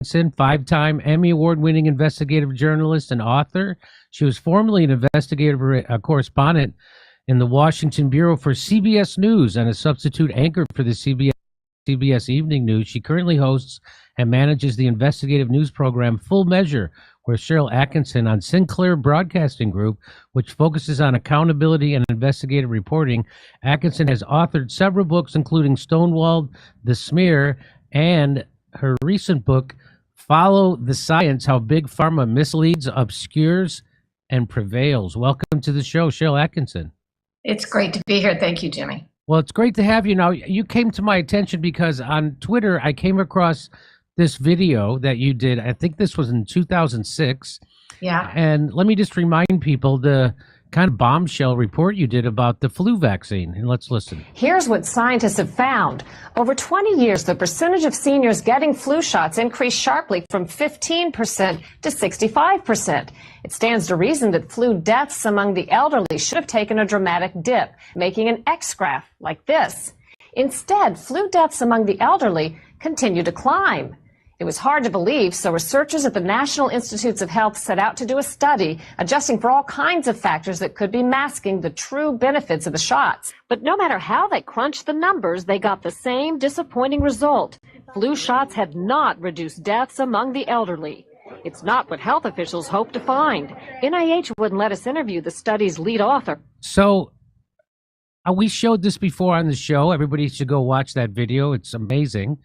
Attkisson, five-time Emmy Award-winning investigative journalist and author. She was formerly an investigative correspondent in the Washington Bureau for CBS News and a substitute anchor for the CBS Evening News. She currently hosts and manages the investigative news program Full Measure with Sharyl Attkisson on Sinclair Broadcasting Group, which focuses on accountability and investigative reporting. Attkisson has authored several books, including Stonewalled, The Smear, and her recent book, Follow the Science, How Big Pharma Misleads, Obscures, and Prevails. Welcome to the show, Sharyl Attkisson. It's great to be here. Thank you, Jimmy. Well, it's great to have you. Now, you came to my attention because on Twitter, I came across this video that you did. I think this was in 2006. Yeah. And let me just remind people the kind of bombshell report you did about the flu vaccine. And let's listen. Here's what scientists have found. Over 20 years, the percentage of seniors getting flu shots increased sharply from 15% to 65%. It stands to reason that flu deaths among the elderly should have taken a dramatic dip, making an X graph like this. Instead, flu deaths among the elderly continue to climb. It was hard to believe, so researchers at the National Institutes of Health set out to do a study adjusting for all kinds of factors that could be masking the true benefits of the shots. But no matter how they crunched the numbers, they got the same disappointing result. Flu shots had not reduced deaths among the elderly. It's not what health officials hoped to find. NIH wouldn't let us interview the study's lead author. So we showed this before on the show. Everybody should go watch that video. It's amazing.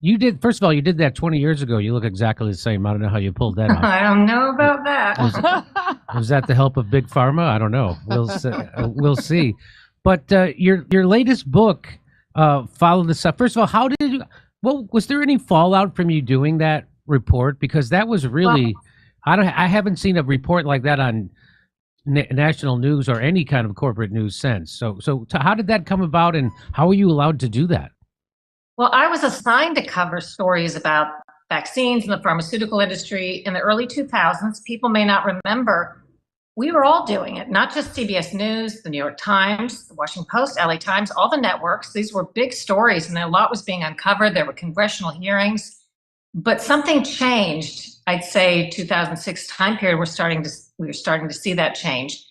You did, first of all, you did that 20 years ago. You look exactly the same. I don't know how you pulled that off. I don't know about that. Was that the help of Big Pharma? I don't know. We'll see. But your latest book, Follow the Stuff. First of all, how did you? Well, was there any fallout from you doing that report? Because that was really, I haven't seen a report like that on national news or any kind of corporate news since. So how did that come about, and how were you allowed to do that? Well, I was assigned to cover stories about vaccines in the pharmaceutical industry in the early 2000s. People may not remember, we were all doing it, not just CBS News, the New York Times, the Washington Post, LA Times, all the networks. These were big stories, and a lot was being uncovered. There were congressional hearings, but something changed. I'd say 2006 time period, we were starting to see that change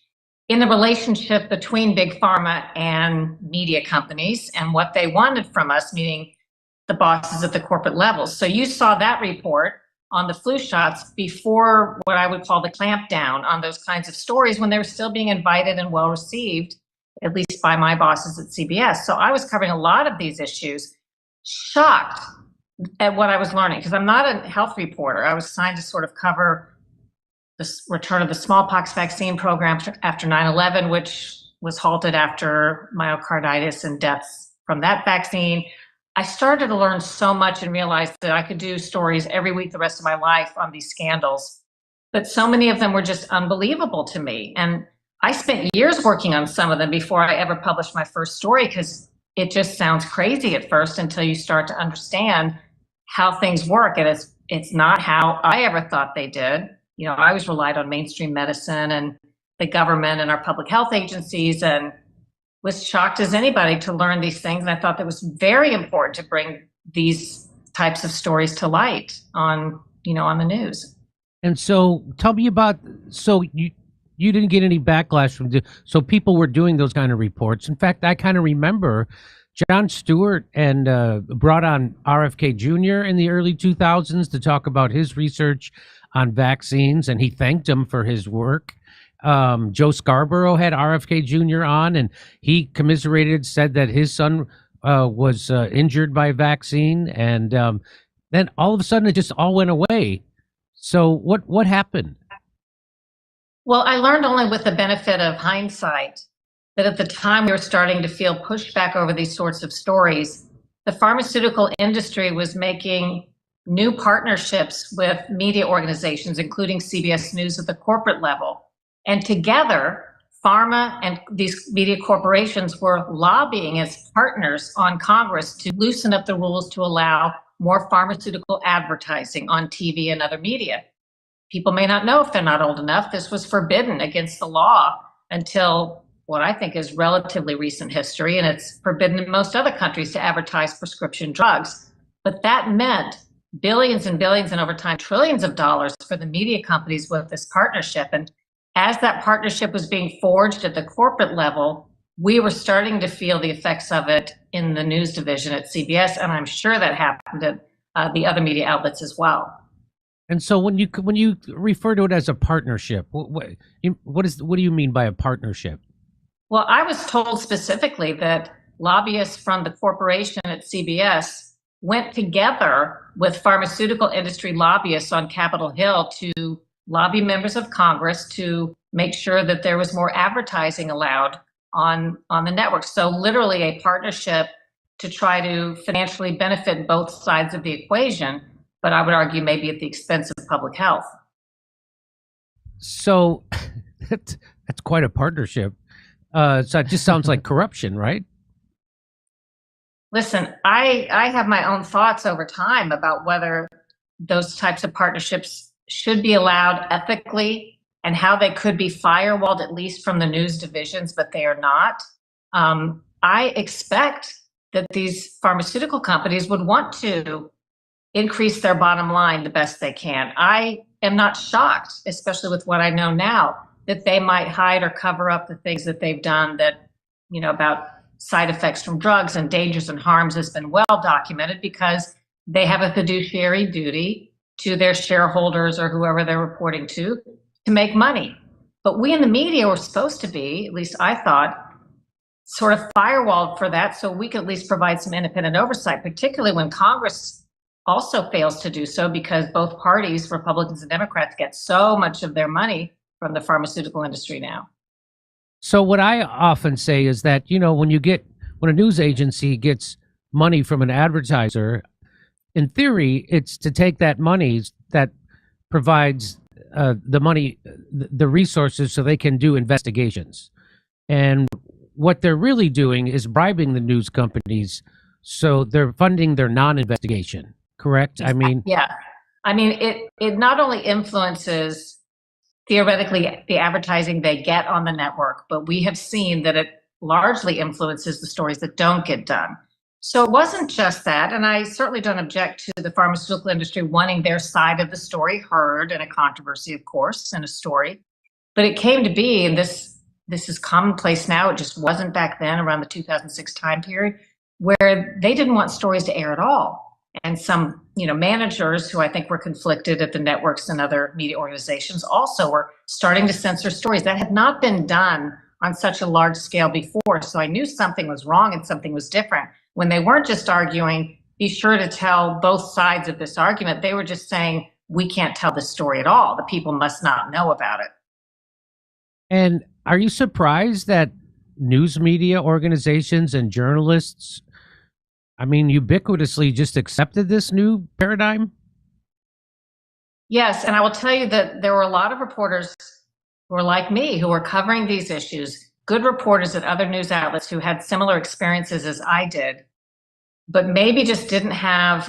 in the relationship between Big Pharma and media companies and what they wanted from us, meaning the bosses at the corporate levels. So you saw that report on the flu shots before what I would call the clampdown on those kinds of stories, when they were still being invited and well received, at least by my bosses at CBS. So I was covering a lot of these issues, shocked at what I was learning, because I'm not a health reporter. I was assigned to sort of cover the return of the smallpox vaccine program after 9/11, which was halted after myocarditis and deaths from that vaccine. I started to learn so much and realized that I could do stories every week the rest of my life on these scandals. But so many of them were just unbelievable to me. And I spent years working on some of them before I ever published my first story, because it just sounds crazy at first until you start to understand how things work. And it's not how I ever thought they did. You know, I always relied on mainstream medicine and the government and our public health agencies, and was shocked as anybody to learn these things. And I thought that was very important to bring these types of stories to light on the news. And so tell me about, so you didn't get any backlash from so people were doing those kind of reports. In fact, I kind of remember Jon Stewart and brought on RFK Jr. in the early 2000s to talk about his research on vaccines, and he thanked him for his work. Joe Scarborough had RFK Jr. on, and he commiserated, said that his son was injured by a vaccine, and then all of a sudden it just all went away. So what happened? Well, I learned only with the benefit of hindsight that at the time we were starting to feel pushback over these sorts of stories. The pharmaceutical industry was making new partnerships with media organizations, including CBS News at the corporate level. And together, Pharma and these media corporations were lobbying as partners on Congress to loosen up the rules to allow more pharmaceutical advertising on TV and other media. People may not know if they're not old enough. This was forbidden against the law until what I think is relatively recent history, and it's forbidden in most other countries to advertise prescription drugs. But that meant billions and billions and over time trillions of dollars for the media companies with this partnership. And as that partnership was being forged at the corporate level, we were starting to feel the effects of it in the news division at CBS, and I'm sure that happened at the other media outlets as well. And so when you refer to it as a partnership, what do you mean by a partnership? Well, I was told specifically that lobbyists from the corporation at CBS went together with pharmaceutical industry lobbyists on Capitol Hill to lobby members of Congress to make sure that there was more advertising allowed on the network. So literally a partnership to try to financially benefit both sides of the equation, but I would argue maybe at the expense of public health. So that's quite a partnership. So it just sounds like corruption, right? Listen, I have my own thoughts over time about whether those types of partnerships should be allowed ethically and how they could be firewalled, at least from the news divisions, but they are not. I expect that these pharmaceutical companies would want to increase their bottom line the best they can. I am not shocked, especially with what I know now, that they might hide or cover up the things that they've done that, about side effects from drugs and dangers and harms has been well documented because they have a fiduciary duty to their shareholders or whoever they're reporting to make money. But we in the media were supposed to be, at least I thought, sort of firewalled for that so we could at least provide some independent oversight, particularly when Congress also fails to do so because both parties, Republicans and Democrats, get so much of their money from the pharmaceutical industry now. So what I often say is that, when a news agency gets money from an advertiser, in theory, it's to take that money that provides the money, the resources so they can do investigations. And what they're really doing is bribing the news companies. So they're funding their non-investigation, correct? Yeah. It not only influences theoretically the advertising they get on the network, but we have seen that it largely influences the stories that don't get done. So it wasn't just that, and I certainly don't object to the pharmaceutical industry wanting their side of the story heard in a controversy, of course, in a story. But it came to be, and this is commonplace now, it just wasn't back then around the 2006 time period, where they didn't want stories to air at all. And some, managers who I think were conflicted at the networks and other media organizations also were starting to censor stories that had not been done on such a large scale before. So I knew something was wrong and something was different. When they weren't just arguing, be sure to tell both sides of this argument, they were just saying, we can't tell this story at all. The people must not know about it. And are you surprised that news media organizations and journalists, ubiquitously just accepted this new paradigm? Yes, and I will tell you that there were a lot of reporters who were like me, who were covering these issues, good reporters at other news outlets who had similar experiences as I did, but maybe just didn't have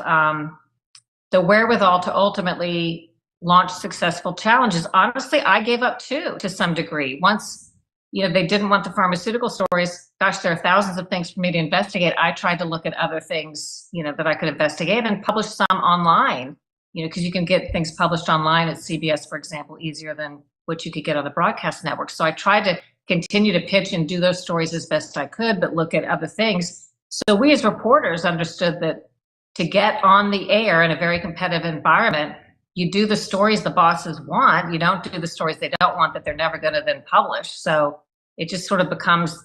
the wherewithal to ultimately launch successful challenges. Honestly, I gave up too, to some degree. Once, they didn't want the pharmaceutical stories, gosh, there are thousands of things for me to investigate. I tried to look at other things, that I could investigate and publish some online, because you can get things published online at CBS, for example, easier than what you could get on the broadcast network. So I tried to continue to pitch and do those stories as best I could, but look at other things. So we as reporters understood that to get on the air in a very competitive environment, you do the stories the bosses want. You don't do the stories they don't want that they're never going to then publish. So it just sort of becomes,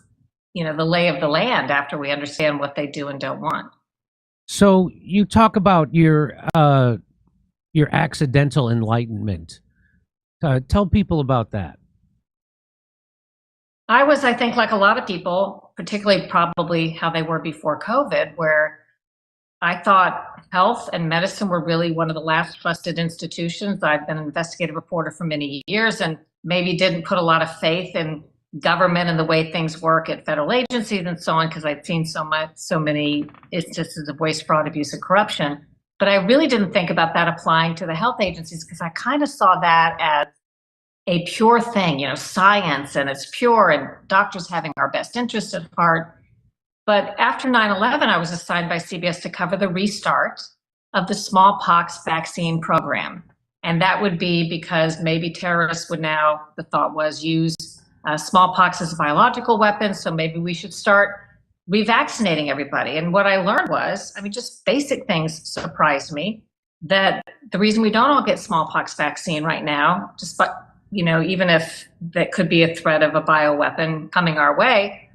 the lay of the land after we understand what they do and don't want. So you talk about your accidental enlightenment. Tell people about that. I was, I think, like a lot of people, particularly probably how they were before COVID, where I thought health and medicine were really one of the last trusted institutions. I've been an investigative reporter for many years and maybe didn't put a lot of faith in government and the way things work at federal agencies and so on, because I'd seen so many instances of waste, fraud, abuse, and corruption. But I really didn't think about that applying to the health agencies because I kind of saw that as a pure thing, science, and it's pure and doctors having our best interests at heart. But after 9/11, I was assigned by CBS to cover the restart. of the smallpox vaccine program. And that would be because maybe terrorists would now, the thought was, use smallpox as a biological weapon. So maybe we should start revaccinating everybody. And what I learned was, I mean, just basic things surprised me, that the reason we don't all get smallpox vaccine right now, despite, even if that could be a threat of a bioweapon coming our way,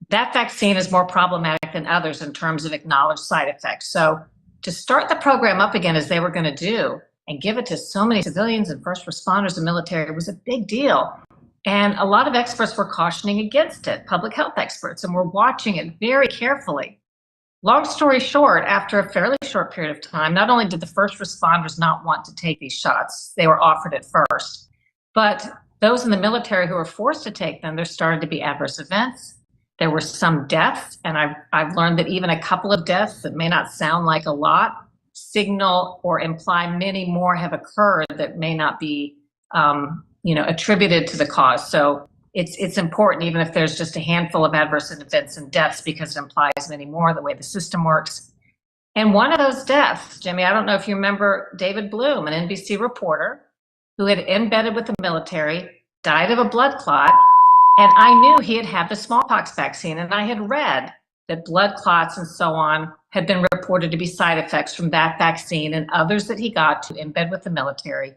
that vaccine is more problematic than others in terms of acknowledged side effects. So to start the program up again, as they were going to do, and give it to so many civilians and first responders and military was a big deal. And a lot of experts were cautioning against it, public health experts, and we're watching it very carefully. Long story short, after a fairly short period of time, not only did the first responders not want to take these shots, they were offered it first, but those in the military who were forced to take them, there started to be adverse events. There were some deaths, and I've learned that even a couple of deaths that may not sound like a lot signal or imply many more have occurred that may not be attributed to the cause. So it's important, even if there's just a handful of adverse events and deaths, because it implies many more the way the system works. And one of those deaths, Jimmy, I don't know if you remember David Bloom, an NBC reporter who had embedded with the military, died of a blood clot. And I knew he had had the smallpox vaccine, and I had read that blood clots and so on had been reported to be side effects from that vaccine and others that he got to embed with the military.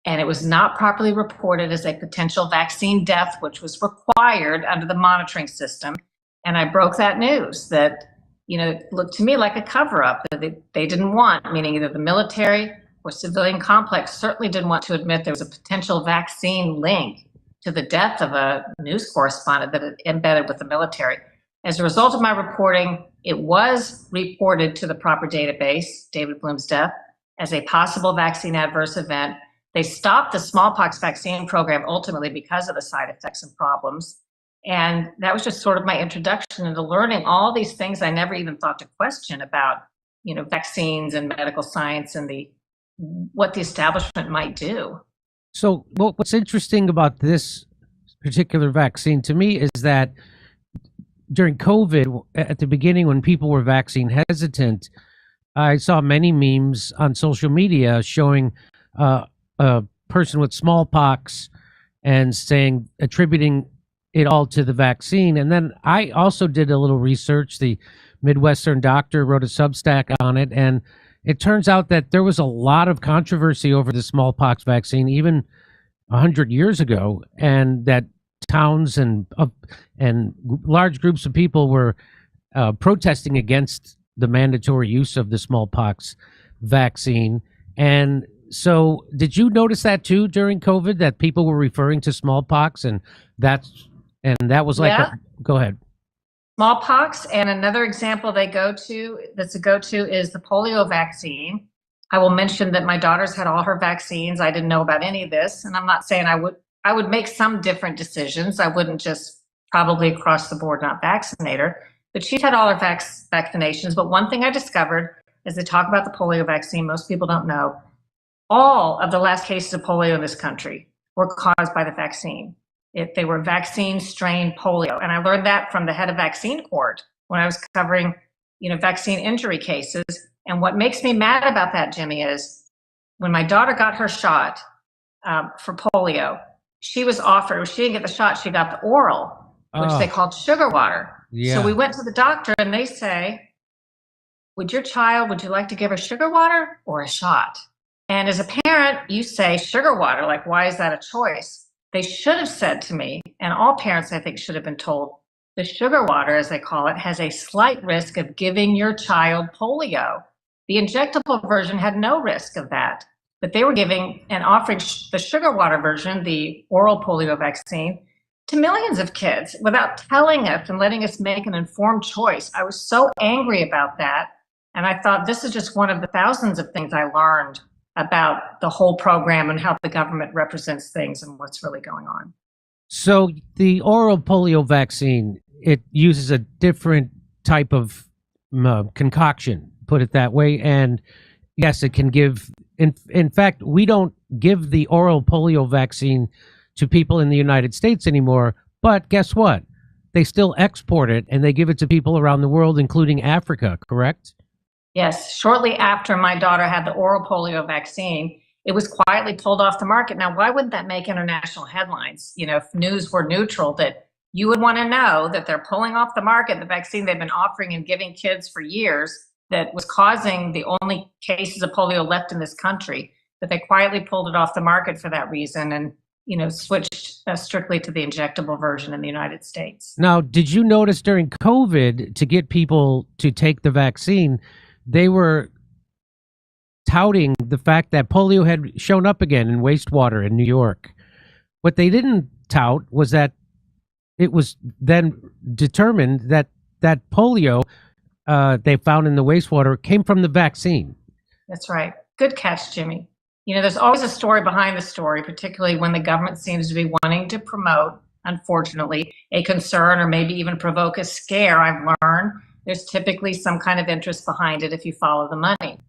And it was not properly reported as a potential vaccine death, which was required under the monitoring system. And I broke that news that, it looked to me like a cover-up that they didn't want, meaning either the military or civilian complex certainly didn't want to admit there was a potential vaccine link to the death of a news correspondent that had embedded with the military. As a result of my reporting, it was reported to the proper database, David Bloom's death, as a possible vaccine adverse event. They stopped the smallpox vaccine program ultimately because of the side effects and problems. And that was just sort of my introduction into learning all these things I never even thought to question about, vaccines and medical science and what the establishment might do. So what's interesting about this particular vaccine to me is that during COVID, at the beginning when people were vaccine hesitant, I saw many memes on social media showing a person with smallpox and attributing it all to the vaccine. And then I also did a little research. The Midwestern doctor wrote a Substack on it, and it turns out that there was a lot of controversy over the smallpox vaccine, even 100 years ago, and that towns and large groups of people were protesting against the mandatory use of the smallpox vaccine. And so did you notice that too during COVID, that people were referring to smallpox, and that was like, yeah. Go ahead. Smallpox, and another example that's a go-to is the polio vaccine. I will mention that my daughter's had all her vaccines. I didn't know about any of this, and I'm not saying I would make some different decisions. I wouldn't just probably across the board not vaccinate her, but she's had all her vaccinations. But one thing I discovered as they talk about the polio vaccine, most people don't know, all of the last cases of polio in this country were caused by the vaccine. They were vaccine strain polio. And I learned that from the head of vaccine court when I was covering, vaccine injury cases. And what makes me mad about that, Jimmy, is when my daughter got her shot for polio, she was offered, she didn't get the shot, she got the oral, which they called sugar water. Yeah. So we went to the doctor and they say, would you like to give her sugar water or a shot? And as a parent, you say sugar water, like, why is that a choice? They should have said to me, and all parents I think should have been told, the sugar water, as they call it, has a slight risk of giving your child polio. The injectable version had no risk of that, but they were giving and offering the sugar water version, the oral polio vaccine, to millions of kids without telling us and letting us make an informed choice. I was so angry about that. And I thought, this is just one of the thousands of things I learned about the whole program and how the government represents things and what's really going on. So the oral polio vaccine, it uses a different type of concoction, put it that way. And yes, it can give, in fact, we don't give the oral polio vaccine to people in the United States anymore. But guess what? They still export it and they give it to people around the world, including Africa, correct? Yes, shortly after my daughter had the oral polio vaccine, it was quietly pulled off the market. Now, why wouldn't that make international headlines? You know, if news were neutral, that you would want to know that they're pulling off the market the vaccine they've been offering and giving kids for years that was causing the only cases of polio left in this country, that they quietly pulled it off the market for that reason and, you know, switched strictly to the injectable version in the United States. Now, did you notice during COVID, to get people to take the vaccine, they were touting the fact that polio had shown up again in wastewater in New York? What they didn't tout was that it was then determined that that polio they found in the wastewater came from the vaccine. That's right. Good catch, Jimmy. You know, there's always a story behind the story, particularly when the government seems to be wanting to promote, unfortunately, a concern or maybe even provoke a scare. I've learned there's typically some kind of interest behind it if you follow the money.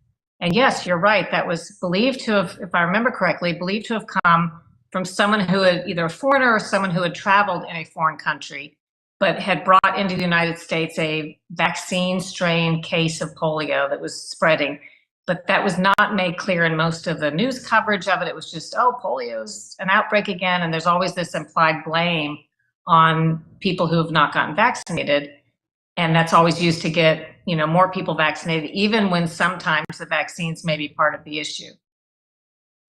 And yes, you're right. That was believed to have, if I remember correctly, believed to have come from someone who had either a foreigner or someone who had traveled in a foreign country, but had brought into the United States a vaccine strain case of polio that was spreading. But that was not made clear in most of the news coverage of it. It was just, oh, polio's an outbreak again. And there's always this implied blame on people who have not gotten vaccinated. And that's always used to get, you know, more people vaccinated, even when sometimes the vaccines may be part of the issue.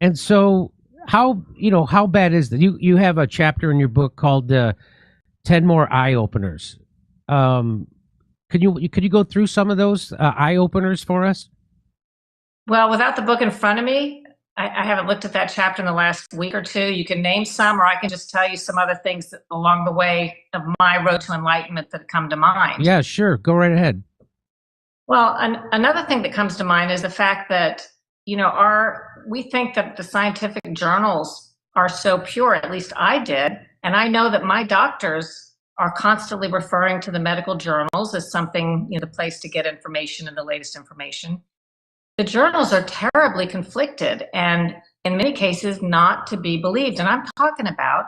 And so how bad is that? You have a chapter in your book called 10 More Eye Openers. Could you go through some of those eye openers for us? Well, without the book in front of me, I haven't looked at that chapter in the last week or two. You can name some, or I can just tell you some other things that, along the way of my road to enlightenment, that come to mind. Yeah, sure. Go right ahead. Well, another thing that comes to mind is the fact that, you know, we think that the scientific journals are so pure, at least I did. And I know that my doctors are constantly referring to the medical journals as something, you know, the place to get information and the latest information. The journals are terribly conflicted and in many cases not to be believed. And I'm talking about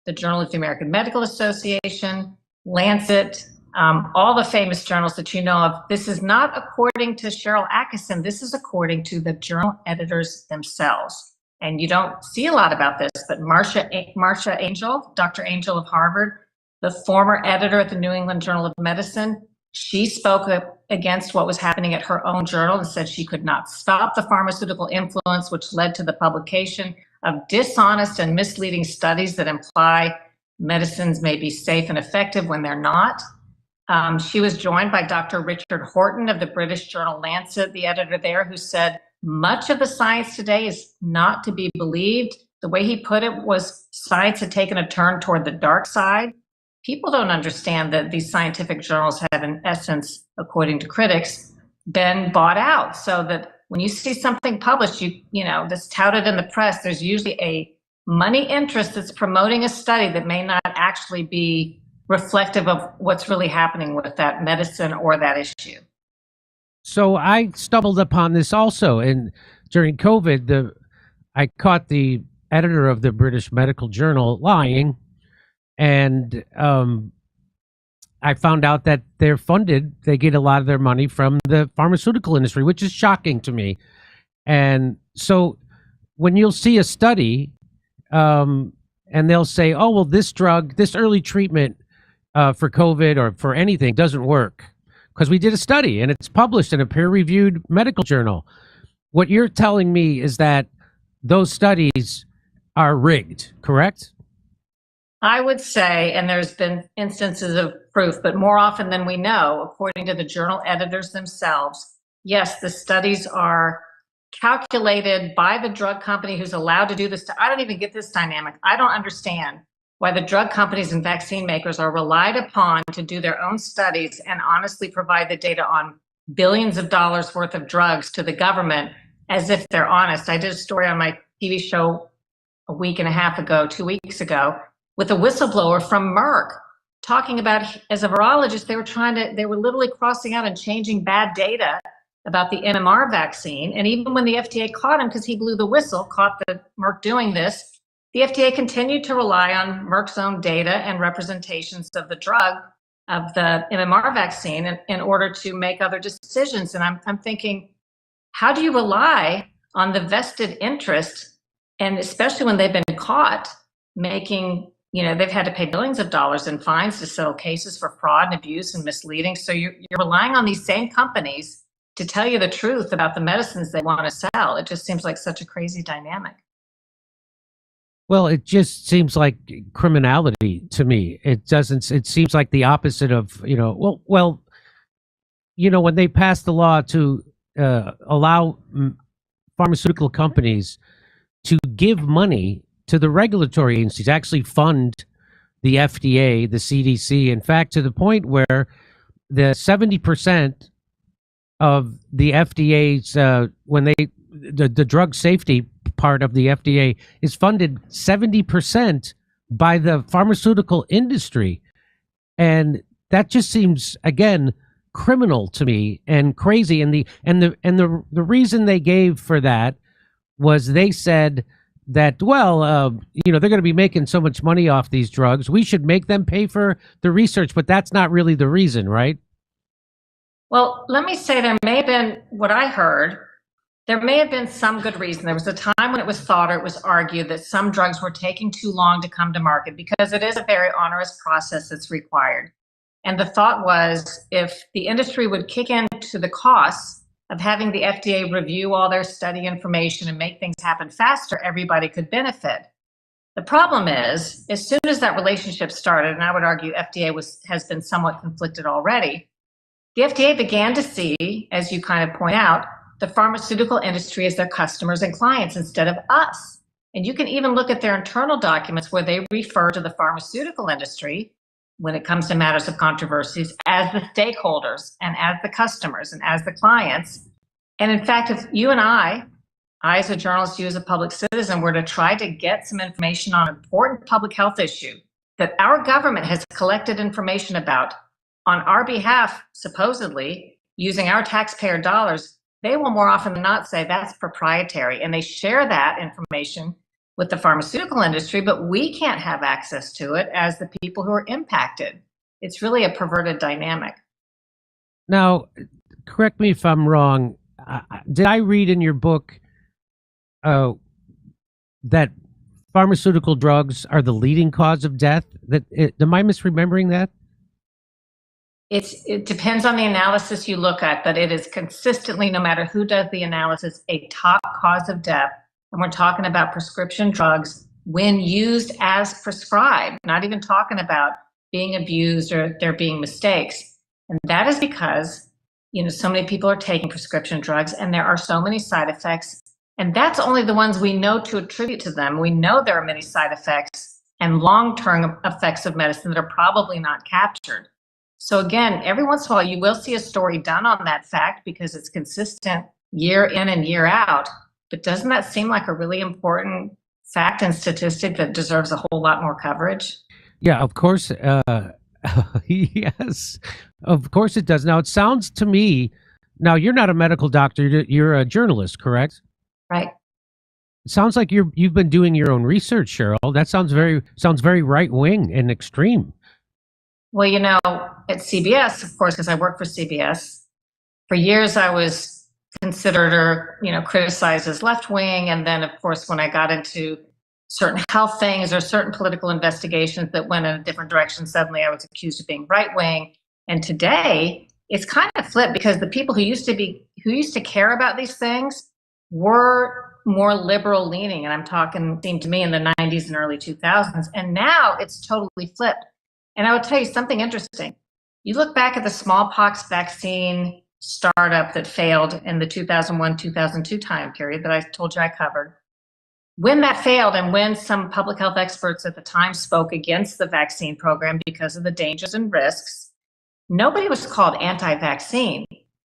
the Journal of the American Medical Association, Lancet, all the famous journals that you know of. This is not according to Sharyl Attkisson. This is according to the journal editors themselves. And you don't see a lot about this, but Marcia Angel, Dr. Angel of Harvard, the former editor at the New England Journal of Medicine, she spoke against what was happening at her own journal and said she could not stop the pharmaceutical influence, which led to the publication of dishonest and misleading studies that imply medicines may be safe and effective when they're not. She was joined by Dr. Richard Horton of the British journal Lancet, the editor there, who said much of the science today is not to be believed. The way he put it was science had taken a turn toward the dark side. People don't understand that these scientific journals have, in essence, according to critics, been bought out. So that when you see something published, you know, that's touted in the press, there's usually a money interest that's promoting a study that may not actually be reflective of what's really happening with that medicine or that issue. So I stumbled upon this also, and during COVID, I caught the editor of the British Medical Journal lying. And I found out that they get a lot of their money from the pharmaceutical industry, which is shocking to me. And so when you'll see a study and they'll say, oh, well, this drug, this early treatment for COVID or for anything doesn't work because we did a study and it's published in a peer-reviewed medical journal. What you're telling me is that those studies are rigged, correct? I would say, and there's been instances of proof, but more often than we know, according to the journal editors themselves, yes, the studies are calculated by the drug company who's allowed to do this. I don't even get this dynamic. I don't understand why the drug companies and vaccine makers are relied upon to do their own studies and honestly provide the data on billions of dollars worth of drugs to the government as if they're honest. I did a story on my TV show a week and a half ago, 2 weeks ago, with a whistleblower from Merck talking about, as a virologist, they were literally crossing out and changing bad data about the MMR vaccine. And even when the FDA caught him, because he blew the whistle, caught the Merck doing this, the FDA continued to rely on Merck's own data and representations of the drug of the MMR vaccine in order to make other decisions. And I'm thinking, how do you rely on the vested interest, and especially when they've been caught making, they've had to pay billions of dollars in fines to settle cases for fraud and abuse and misleading. So you're relying on these same companies to tell you the truth about the medicines they want to sell. It just seems like such a crazy dynamic. Well, it just seems like criminality to me. It doesn't. It seems like the opposite of when they passed the law to allow pharmaceutical companies to give money to the regulatory agencies, actually fund the FDA, the CDC. In fact, to the point where the 70% of the FDA's the drug safety part of the FDA is funded 70% by the pharmaceutical industry. And that just seems, again, criminal to me and crazy. And the reason they gave for that was they said that, they're going to be making so much money off these drugs, we should make them pay for the research. But that's not really the reason, right? Well, let me say there may have been, what I heard, there may have been some good reason. There was a time when it was thought or it was argued that some drugs were taking too long to come to market because it is a very onerous process that's required. And the thought was, if the industry would kick into the costs of having the FDA review all their study information and make things happen faster, everybody could benefit. The problem is, as soon as that relationship started, and I would argue FDA has been somewhat conflicted already, the FDA began to see, as you kind of point out, the pharmaceutical industry as their customers and clients instead of us. And you can even look at their internal documents where they refer to the pharmaceutical industry when it comes to matters of controversies as the stakeholders and as the customers and as the clients. And in fact, if you and I as a journalist, you as a public citizen, were to try to get some information on an important public health issue that our government has collected information about on our behalf, supposedly using our taxpayer dollars, they will more often than not say that's proprietary, and they share that information with the pharmaceutical industry, but we can't have access to it as the people who are impacted. It's really a perverted dynamic. Now, correct me if I'm wrong. Did I read in your book that pharmaceutical drugs are the leading cause of death? Am I misremembering that? It depends on the analysis you look at, but it is consistently, no matter who does the analysis, a top cause of death. And we're talking about prescription drugs when used as prescribed, not even talking about being abused or there being mistakes. And that is because, so many people are taking prescription drugs and there are so many side effects. And that's only the ones we know to attribute to them. We know there are many side effects and long-term effects of medicine that are probably not captured. So again, every once in a while, you will see a story done on that fact because it's consistent year in and year out. But doesn't that seem like a really important fact and statistic that deserves a whole lot more coverage? Yeah, of course. Yes, of course it does. Now, it sounds to me, now you're not a medical doctor, you're a journalist, correct? Right. It sounds like you've been doing your own research, Sharyl. That sounds very right-wing and extreme. Well, at CBS, of course, because I work for CBS, for years I was considered or, criticized as left-wing. And then, of course, when I got into certain health things or certain political investigations that went in a different direction, suddenly I was accused of being right-wing. And today, it's kind of flipped because the people who used to care about these things were more liberal leaning. And I'm talking, seemed to me, in the 90s and early 2000s. And now it's totally flipped. And I would tell you something interesting. You look back at the smallpox vaccine startup that failed in the 2001-2002 time period that I told you I covered. When that failed and when some public health experts at the time spoke against the vaccine program because of the dangers and risks, nobody was called anti-vaccine.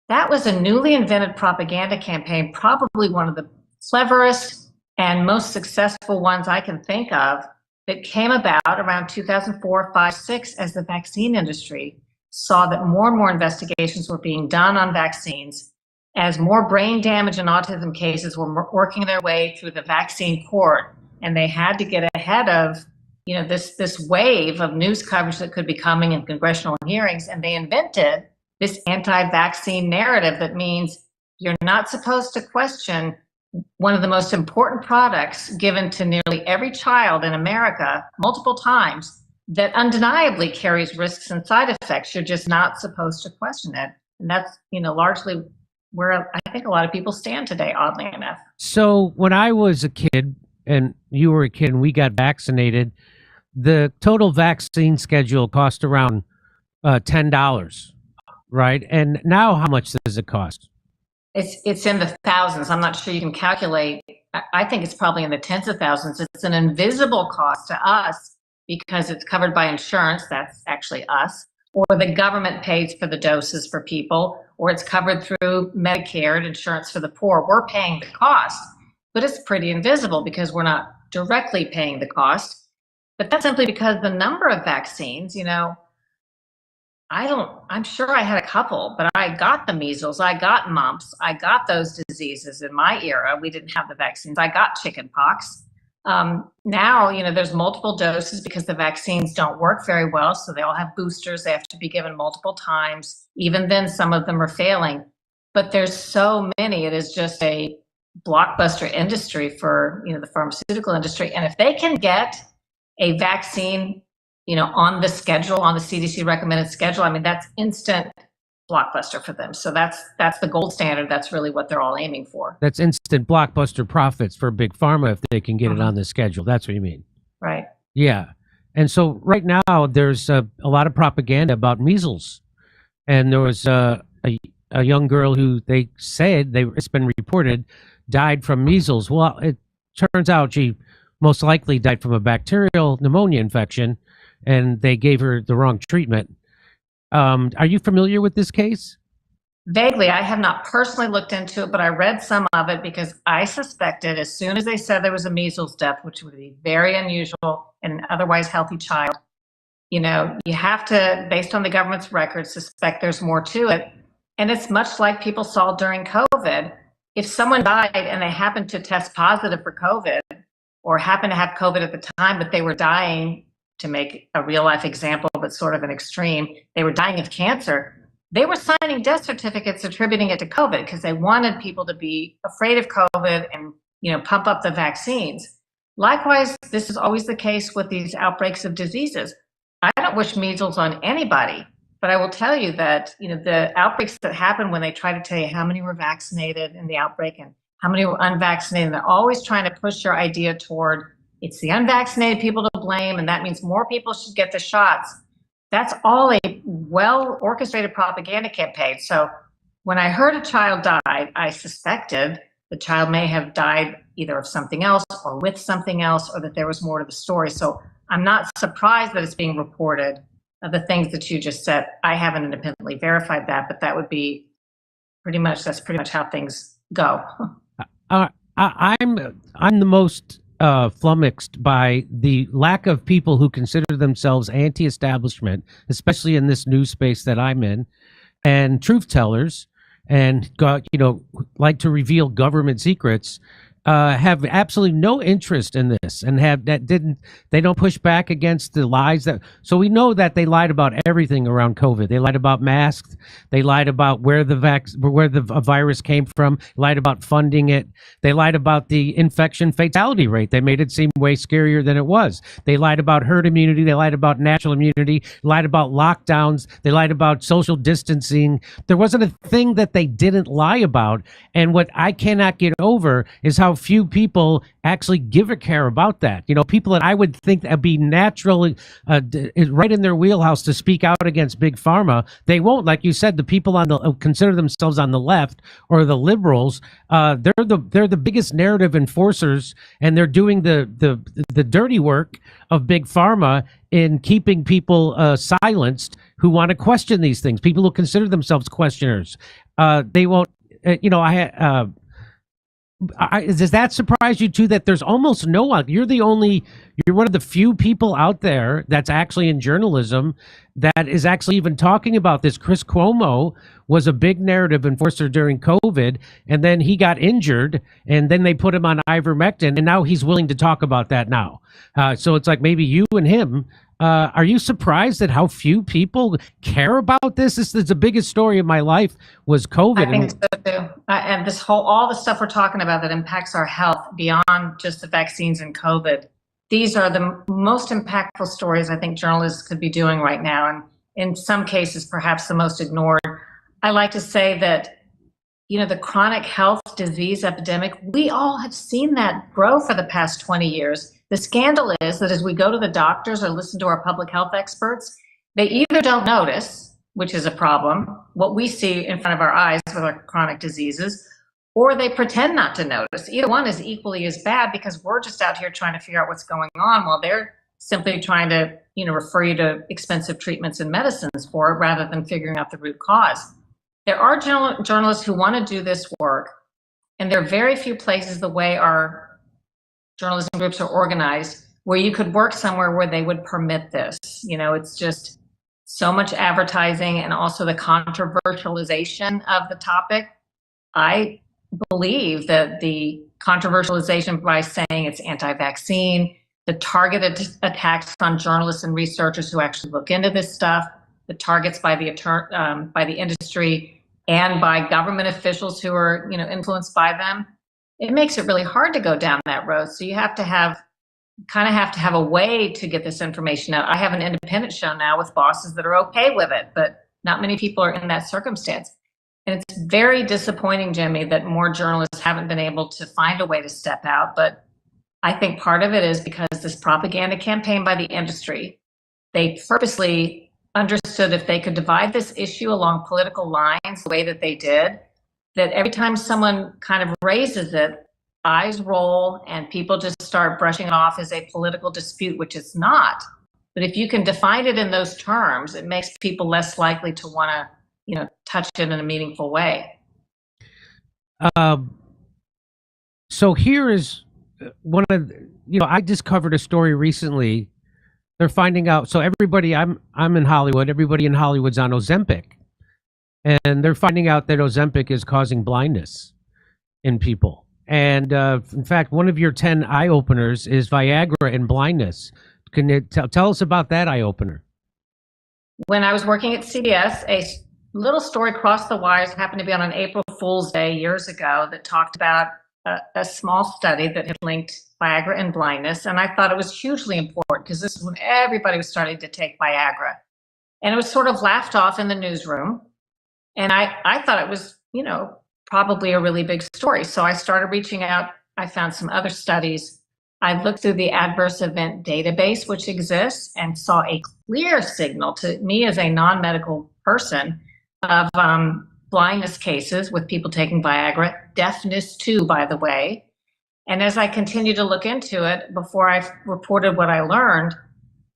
That was a newly invented propaganda campaign, probably one of the cleverest and most successful ones I can think of, that came about around 2004, 5, 6, as the vaccine industry saw that more and more investigations were being done on vaccines, as more brain damage and autism cases were working their way through the vaccine court, and they had to get ahead of this wave of news coverage that could be coming in congressional hearings, and they invented this anti-vaccine narrative that means you're not supposed to question one of the most important products given to nearly every child in America multiple times that undeniably carries risks and side effects. You're just not supposed to question it. And that's, largely where I think a lot of people stand today, oddly enough. So when I was a kid and you were a kid and we got vaccinated, the total vaccine schedule cost around $10, right? And now how much does it cost? It's in the thousands. I'm not sure you can calculate. I think it's probably in the tens of thousands. It's an invisible cost to us because it's covered by insurance. That's actually us. Or the government pays for the doses for people, or it's covered through Medicare and insurance for the poor. We're paying the cost, but it's pretty invisible because we're not directly paying the cost. But that's simply because the number of vaccines, I'm sure I had a couple, but I got the measles, I got mumps, I got those diseases in my era. We didn't have the vaccines. I got chicken pox. Now, there's multiple doses because the vaccines don't work very well. So they all have boosters. They have to be given multiple times. Even then, some of them are failing. But there's so many. It is just a blockbuster industry for, the pharmaceutical industry. And if they can get a vaccine on the schedule, on the CDC recommended schedule, that's instant blockbuster for them. So that's the gold standard. That's really what they're all aiming for. That's instant blockbuster profits for Big Pharma if they can get it on the schedule. That's what you mean. Right. Yeah. And so right now there's a lot of propaganda about measles. And there was a young girl who they said, it's been reported, died from measles. Well, it turns out she most likely died from a bacterial pneumonia infection, and they gave her the wrong treatment. Are you familiar with this case? Vaguely. I have not personally looked into it, but I read some of it because I suspected as soon as they said there was a measles death, which would be very unusual in an otherwise healthy child, you have to, based on the government's records, suspect there's more to it. And it's much like people saw during COVID. If someone died and they happened to test positive for COVID or happened to have COVID at the time, but they were dying, to make a real life example, but sort of an extreme, they were dying of cancer, they were signing death certificates attributing it to COVID because they wanted people to be afraid of COVID and, pump up the vaccines. Likewise, this is always the case with these outbreaks of diseases. I don't wish measles on anybody, but I will tell you that, the outbreaks that happen when they try to tell you how many were vaccinated in the outbreak and how many were unvaccinated, they're always trying to push your idea toward it's the unvaccinated people to blame, and that means more people should get the shots. That's all a well-orchestrated propaganda campaign. So when I heard a child died, I suspected the child may have died either of something else or with something else, or that there was more to the story. So I'm not surprised that it's being reported, the things that you just said. I haven't independently verified that, but that would be that's pretty much how things go. I'm the most flummoxed by the lack of people who consider themselves anti-establishment, especially in this news space that I'm in, and truth tellers, and like to reveal government secrets, have absolutely no interest in this, and they don't push back against the lies so we know that they lied about everything around COVID. They lied about masks. They lied about where the virus came from, lied about funding it. They lied about the infection fatality rate. They made it seem way scarier than it was. They lied about herd immunity. They lied about natural immunity, lied about lockdowns. They lied about social distancing. There wasn't a thing that they didn't lie about. And what I cannot get over is how few people actually give a care about that. People that I would think that would be naturally right in their wheelhouse to speak out against Big Pharma, they won't. Like you said, the people consider themselves on the left or the liberals, they're the biggest narrative enforcers, and they're doing the dirty work of Big Pharma in keeping people silenced who want to question these things. People who consider themselves questioners, they won't. Does that surprise you too? That there's almost no one. You're one of the few people out there that's actually in journalism that is actually even talking about this. Chris Cuomo was a big narrative enforcer during COVID, and then he got injured, and then they put him on ivermectin, and now he's willing to talk about that now. So it's like maybe you and him. Are you surprised at how few people care about this? This is the biggest story of my life was COVID. I think so too. And all the stuff we're talking about that impacts our health beyond just the vaccines and COVID. These are the most impactful stories I think journalists could be doing right now. And in some cases, perhaps the most ignored. I like to say that, the chronic health disease epidemic, we all have seen that grow for the past 20 years. The scandal is that as we go to the doctors or listen to our public health experts, they either don't notice, which is a problem, what we see in front of our eyes with our chronic diseases, or they pretend not to notice. Either one is equally as bad because we're just out here trying to figure out what's going on while they're simply trying to, refer you to expensive treatments and medicines for it rather than figuring out the root cause. There are journalists who want to do this work, and there are very few places the way our journalism groups are organized where you could work somewhere where they would permit this. It's just so much advertising and also the controversialization of the topic. I believe that the controversialization by saying it's anti-vaccine, the targeted attacks on journalists and researchers who actually look into this stuff, the targets by the industry and by government officials who are, influenced by them, it makes it really hard to go down that road. So you have to have a way to get this information out. I have an independent show now with bosses that are okay with it, but not many people are in that circumstance. And it's very disappointing, Jimmy, that more journalists haven't been able to find a way to step out. But I think part of it is because this propaganda campaign by the industry, they purposely understood if they could divide this issue along political lines the way that they did, that every time someone kind of raises it, eyes roll and people just start brushing it off as a political dispute, which it's not. But if you can define it in those terms, it makes people less likely to want to, touch it in a meaningful way. So here is one of, I just covered a story recently. They're finding out. So everybody, I'm in Hollywood. Everybody in Hollywood's on Ozempic, and they're finding out that Ozempic is causing blindness in people. And in fact, one of your 10 eye openers is Viagra and blindness. Can you tell us about that eye opener? When I was working at CBS, a little story crossed the wires, happened to be on an April Fool's Day years ago, that talked about a small study that had linked Viagra and blindness. And I thought it was hugely important because this is when everybody was starting to take Viagra. And it was sort of laughed off in the newsroom. And I thought it was, probably a really big story. So I started reaching out. I found some other studies. I looked through the adverse event database, which exists, and saw a clear signal to me as a non-medical person of blindness cases with people taking Viagra, deafness too, by the way. And as I continued to look into it, before I reported what I learned,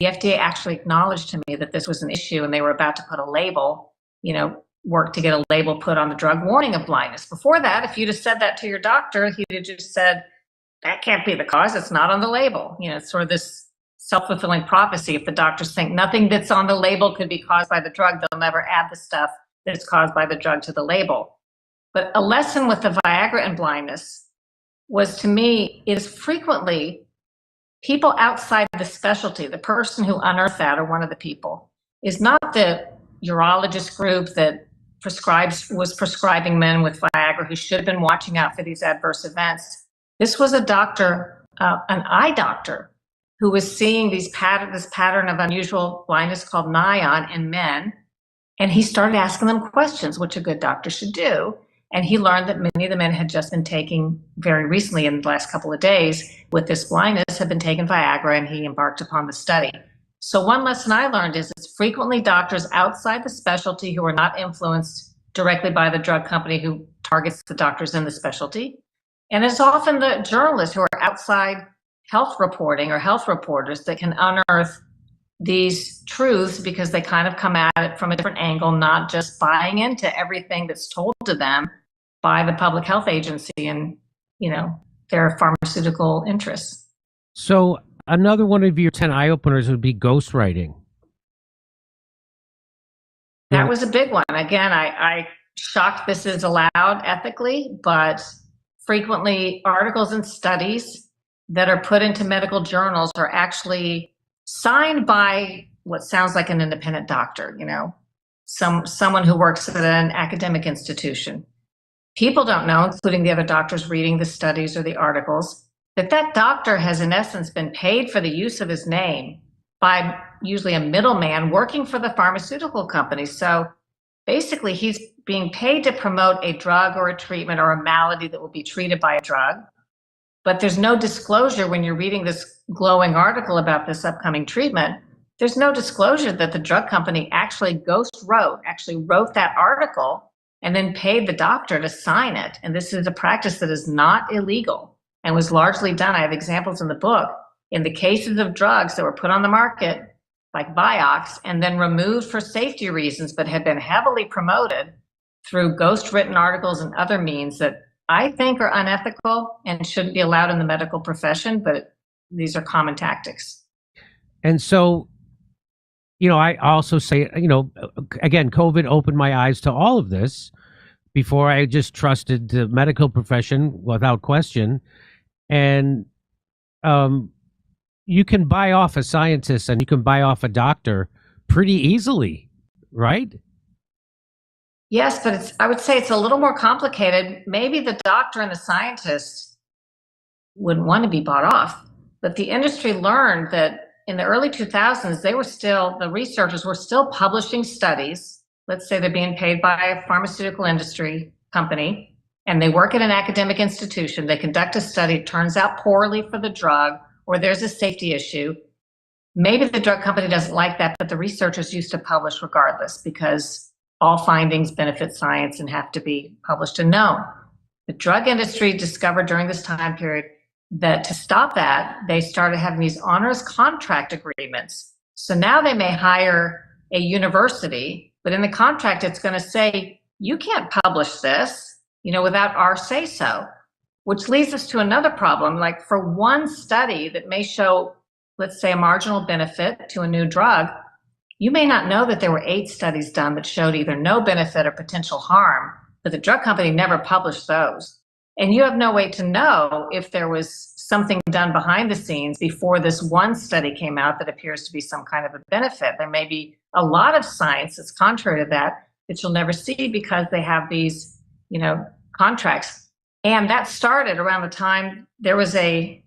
the FDA actually acknowledged to me that this was an issue and they were about to put a label, work to get a label put on the drug warning of blindness. Before that, if you'd have said that to your doctor, he'd have just said, that can't be the cause, it's not on the label. It's sort of this self-fulfilling prophecy. If the doctors think nothing that's on the label could be caused by the drug, they'll never add the stuff that's caused by the drug to the label. But a lesson with the Viagra and blindness was, to me, is frequently people outside the specialty, the person who unearthed that, or one of the people, is not the urologist group that was prescribing men with Viagra who should have been watching out for these adverse events. This was a doctor, an eye doctor, who was seeing this pattern of unusual blindness called NION in men. And he started asking them questions, which a good doctor should do. And he learned that many of the men had just been taking, very recently in the last couple of days, with this blindness, had been taking Viagra, and he embarked upon the study. So one lesson I learned is it's frequently doctors outside the specialty who are not influenced directly by the drug company who targets the doctors in the specialty. And it's often the journalists who are outside health reporting or health reporters that can unearth these truths because they kind of come at it from a different angle, not just buying into everything that's told to them by the public health agency. And, their pharmaceutical interests. So another one of your 10 eye openers would be ghostwriting. That was a big one. Again, I shocked this is allowed ethically, but frequently articles and studies that are put into medical journals are actually signed by what sounds like an independent doctor, someone who works at an academic institution. People don't know, including the other doctors reading the studies or the articles, that doctor has in essence been paid for the use of his name by usually a middleman working for the pharmaceutical company. So basically he's being paid to promote a drug or a treatment or a malady that will be treated by a drug. But there's no disclosure when you're reading this glowing article about this upcoming treatment. There's no disclosure that the drug company actually wrote that article and then paid the doctor to sign it. And this is a practice that is not illegal and was largely done. I have examples in the book in the cases of drugs that were put on the market, like Vioxx, and then removed for safety reasons, but had been heavily promoted through ghost-written articles and other means that I think are unethical and shouldn't be allowed in the medical profession, but these are common tactics. And so, I also say, again, COVID opened my eyes to all of this. Before, I just trusted the medical profession without question. And you can buy off a scientist and you can buy off a doctor pretty easily, right? Yes, but I would say it's a little more complicated. Maybe the doctor and the scientist wouldn't want to be bought off, but the industry learned that in the early 2000s, the researchers were still publishing studies. Let's say they're being paid by a pharmaceutical industry company, and they work at an academic institution. They conduct a study, it turns out poorly for the drug, or there's a safety issue. Maybe the drug company doesn't like that, but the researchers used to publish regardless because all findings benefit science and have to be published and known. The drug industry discovered during this time period that to stop that, they started having these onerous contract agreements. So now they may hire a university, but in the contract, it's going to say, you can't publish this, without our say so, which leads us to another problem. Like for one study that may show, let's say, a marginal benefit to a new drug, you may not know that there were 8 studies done that showed either no benefit or potential harm, but the drug company never published those. And you have no way to know if there was something done behind the scenes before this one study came out that appears to be some kind of a benefit. There may be a lot of science that's contrary to that you'll never see because they have these, contracts. And that started around the time there was a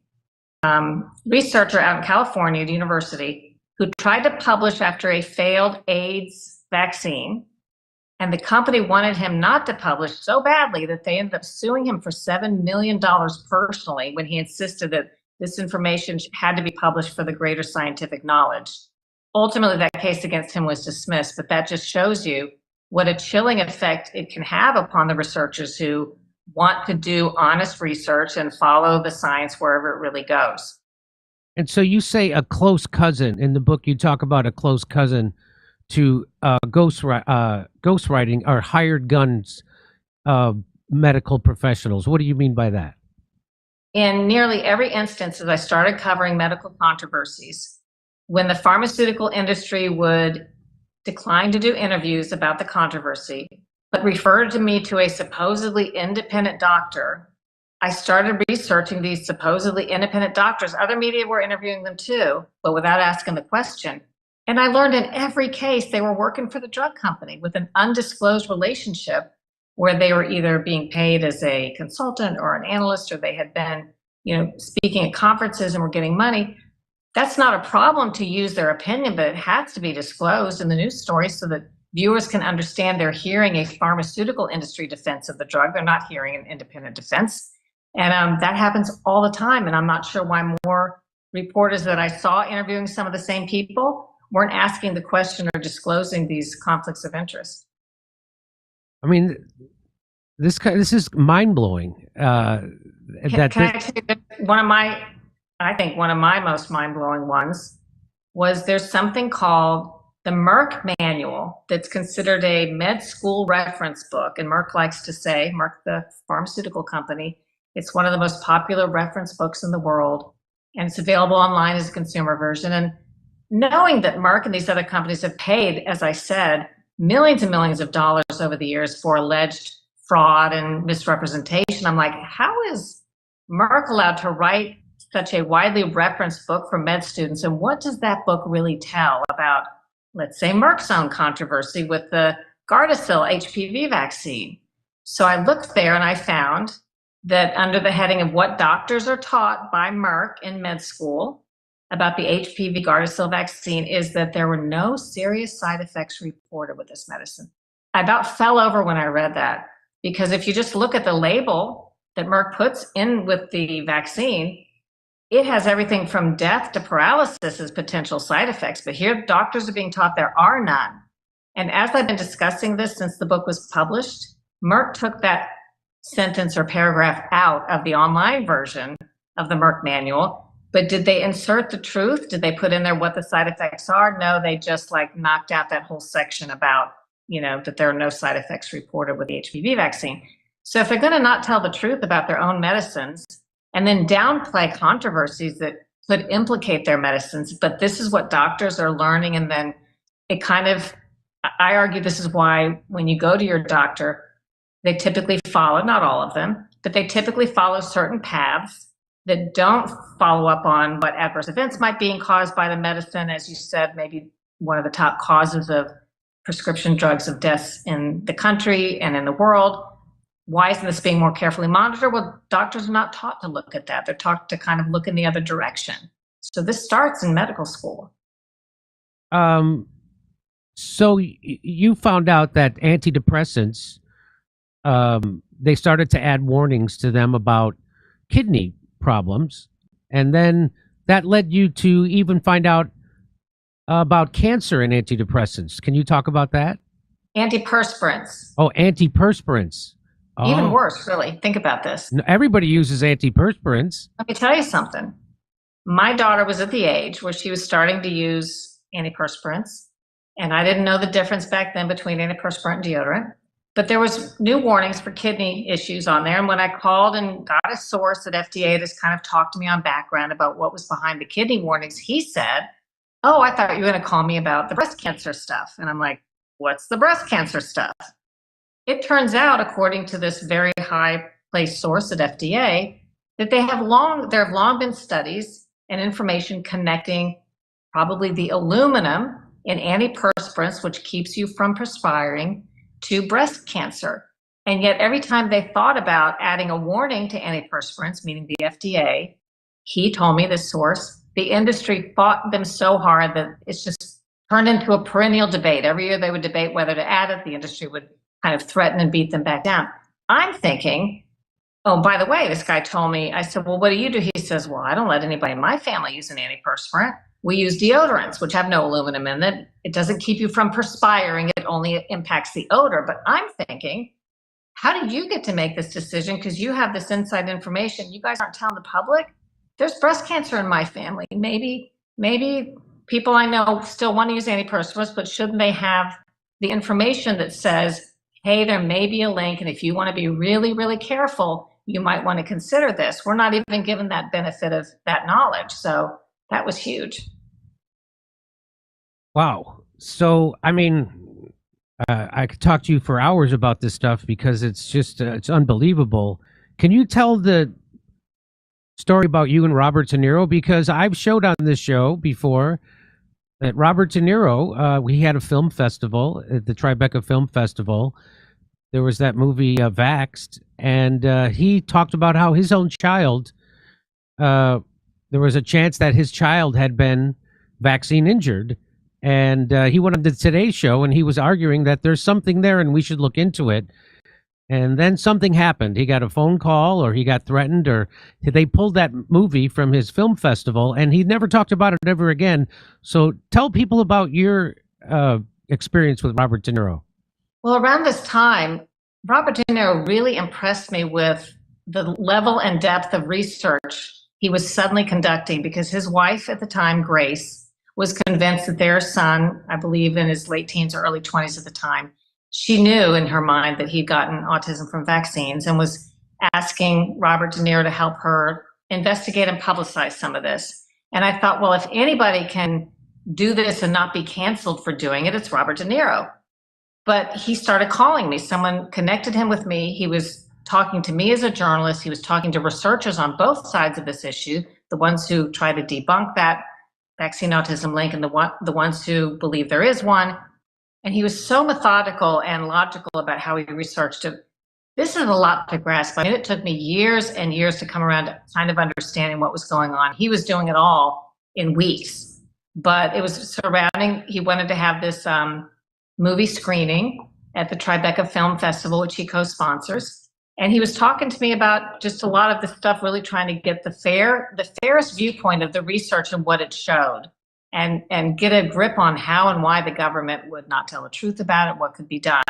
researcher out in California at a university who tried to publish after a failed AIDS vaccine. And the company wanted him not to publish so badly that they ended up suing him for $7 million personally when he insisted that this information had to be published for the greater scientific knowledge. Ultimately, that case against him was dismissed, but that just shows you what a chilling effect it can have upon the researchers who want to do honest research and follow the science wherever it really goes. And so you say a close cousin. In the book, you talk about a close cousin to ghostwriting or hired guns medical professionals. What do you mean by that? In nearly every instance, as I started covering medical controversies, when the pharmaceutical industry would decline to do interviews about the controversy, but referred to me to a supposedly independent doctor, I started researching these supposedly independent doctors. Other media were interviewing them too, but without asking the question. And I learned in every case they were working for the drug company with an undisclosed relationship where they were either being paid as a consultant or an analyst, or they had been, speaking at conferences and were getting money. That's not a problem to use their opinion, but it has to be disclosed in the news story so that viewers can understand they're hearing a pharmaceutical industry defense of the drug. They're not hearing an independent defense. And that happens all the time. And I'm not sure why more reporters that I saw interviewing some of the same people weren't asking the question or disclosing these conflicts of interest. I mean, this is mind blowing. Can I tell you, I think one of my most mind blowing ones was there's something called the Merck Manual that's considered a med school reference book. And Merck likes to say, Merck, the pharmaceutical company, It's one of the most popular reference books in the world, and it's available online as a consumer version. And knowing that Merck and these other companies have paid, as I said, millions and millions of dollars over the years for alleged fraud and misrepresentation, I'm like, how is Merck allowed to write such a widely referenced book for med students? And what does that book really tell about, let's say, Merck's own controversy with the Gardasil HPV vaccine? So I looked there and I found that under the heading of what doctors are taught by Merck in med school about the HPV Gardasil vaccine is that there were no serious side effects reported with this medicine. I about fell over when I read that, because if you just look at the label that Merck puts in with the vaccine, it has everything from death to paralysis as potential side effects. But here, doctors are being taught there are none. And as I've been discussing this since the book was published, Merck took that sentence or paragraph out of the online version of the Merck manual. But did they insert the truth? Did they put in there what the side effects are? No, they just knocked out that whole section about, that there are no side effects reported with the HPV vaccine. So if they're going to not tell the truth about their own medicines and then downplay controversies that could implicate their medicines, but this is what doctors are learning, and then I argue this is why when you go to your doctor, they typically follow, not all of them, but they typically follow certain paths that don't follow up on what adverse events might be caused by the medicine. As you said, maybe one of the top causes of prescription drugs of deaths in the country and in the world. Why isn't this being more carefully monitored? Well, doctors are not taught to look at that. They're taught to kind of look in the other direction. So this starts in medical school. So you found out that antidepressants, they started to add warnings to them about kidney problems, and then that led you to even find out about cancer and antidepressants. Can you talk about that? Antiperspirants. Oh, antiperspirants. Oh. Even worse, really. Think about this. Everybody uses antiperspirants. Let me tell you something. My daughter was at the age where she was starting to use antiperspirants, and I didn't know the difference back then between antiperspirant and deodorant. But there was new warnings for kidney issues on there. And when I called and got a source at FDA to kind of talk to me on background about what was behind the kidney warnings, he said, "Oh, I thought you were going to call me about the breast cancer stuff." And I'm like, "What's the breast cancer stuff?" It turns out, according to this very high-placed source at FDA, that there have long been studies and information connecting probably the aluminum in antiperspirants, which keeps you from perspiring, to breast cancer. And yet every time they thought about adding a warning to antiperspirants, meaning the FDA, he told me, this source, the industry fought them so hard that it's just turned into a perennial debate. Every year they would debate whether to add it. The industry would kind of threaten and beat them back down. I'm thinking, oh, by the way, this guy told me, I said, "Well, what do you do?" He says, "Well, I don't let anybody in my family use an antiperspirant. We use deodorants, which have no aluminum in it. It doesn't keep you from perspiring. It only impacts the odor." But I'm thinking, how do you get to make this decision? Because you have this inside information. You guys aren't telling the public. There's breast cancer in my family. Maybe people I know still want to use antiperspirants, but shouldn't they have the information that says, hey, there may be a link, and if you want to be really, really careful, you might want to consider this. We're not even given that benefit of that knowledge. So that was huge. Wow. So, I mean, I could talk to you for hours about this stuff because it's just, it's unbelievable. Can you tell the story about you and Robert De Niro? Because I've showed on this show before that Robert De Niro, we had a film festival at the Tribeca Film Festival. There was that movie Vaxxed, and he talked about how his own child, there was a chance that his child had been vaccine injured. And he went on the Today Show, and he was arguing that there's something there and we should look into it. And then something happened. He got a phone call, or he got threatened, or they pulled that movie from his film festival, and he never talked about it ever again. So tell people about your experience with Robert De Niro. Well, around this time, Robert De Niro really impressed me with the level and depth of research he was suddenly conducting, because his wife at the time, Grace, was convinced that their son, I believe in his late teens or early 20s at the time, she knew in her mind that he'd gotten autism from vaccines and was asking Robert De Niro to help her investigate and publicize some of this. And I thought, well, if anybody can do this and not be canceled for doing it, it's Robert De Niro. But he started calling me. Someone connected him with me. He was talking to me as a journalist. He was talking to researchers on both sides of this issue, the ones who try to debunk that vaccine autism link and the ones who believe there is one. And he was so methodical and logical about how he researched it. This is a lot to grasp. I mean, it took me years and years to come around to kind of understanding what was going on. He was doing it all in weeks, but it was surrounding, he wanted to have this movie screening at the Tribeca Film Festival, which he co-sponsors. And he was talking to me about just a lot of the stuff, really trying to get the fairest viewpoint of the research and what it showed, and get a grip on how and why the government would not tell the truth about it, what could be done.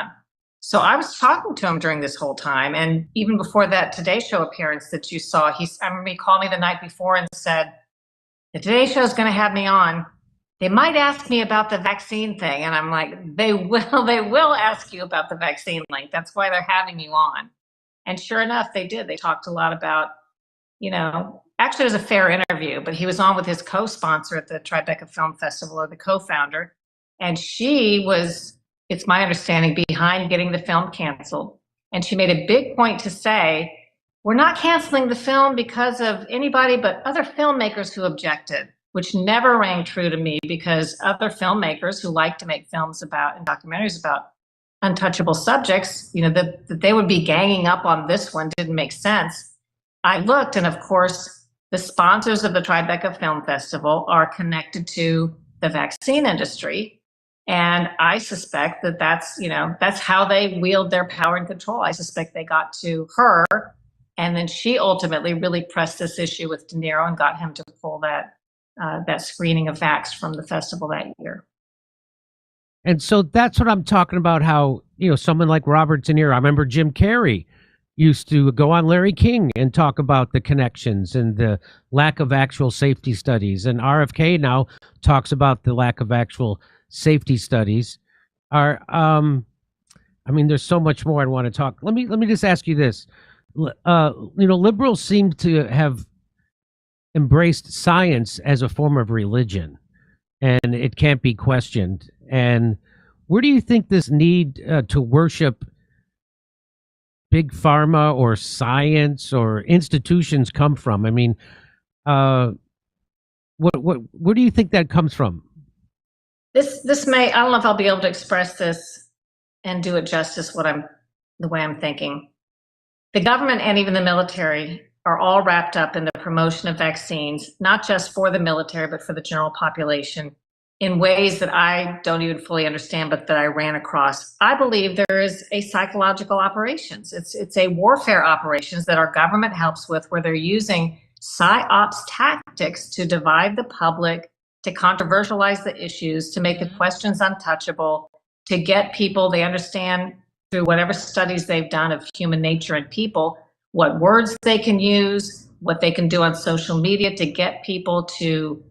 So I was talking to him during this whole time. And even before that Today Show appearance that you saw, I remember he called me the night before and said, the Today Show is going to have me on. They might ask me about the vaccine thing. And I'm like, they will ask you about the vaccine link. That's why they're having you on. And sure enough, they did. They talked a lot about, actually it was a fair interview, but he was on with his co-sponsor at the Tribeca Film Festival, or the co-founder. And she was, it's my understanding, behind getting the film canceled. And she made a big point to say, we're not canceling the film because of anybody but other filmmakers who objected, which never rang true to me, because other filmmakers who like to make films about and documentaries about untouchable subjects, that they would be ganging up on this one didn't make sense. I looked, and of course, the sponsors of the Tribeca Film Festival are connected to the vaccine industry. And I suspect that that's how they wield their power and control. I suspect they got to her, and then she ultimately really pressed this issue with De Niro and got him to pull that screening of Vax from the festival that year. And so that's what I'm talking about, how, someone like Robert De Niro, I remember Jim Carrey used to go on Larry King and talk about the connections and the lack of actual safety studies. And RFK now talks about the lack of actual safety studies. There's so much more I want to talk. Let me just ask you this. Liberals seem to have embraced science as a form of religion, and it can't be questioned. And where do you think this need to worship big pharma or science or institutions come from? I mean, where do you think that comes from? This may, I don't know if I'll be able to express this and do it justice the way I'm thinking. The government and even the military are all wrapped up in the promotion of vaccines, not just for the military, but for the general population, in ways that I don't even fully understand, but that I ran across. I believe there is a psychological operations. It's a warfare operations that our government helps with, where they're using psyops tactics to divide the public, to controversialize the issues, to make the questions untouchable, to get people, they understand through whatever studies they've done of human nature and people, what words they can use, what they can do on social media to get people to,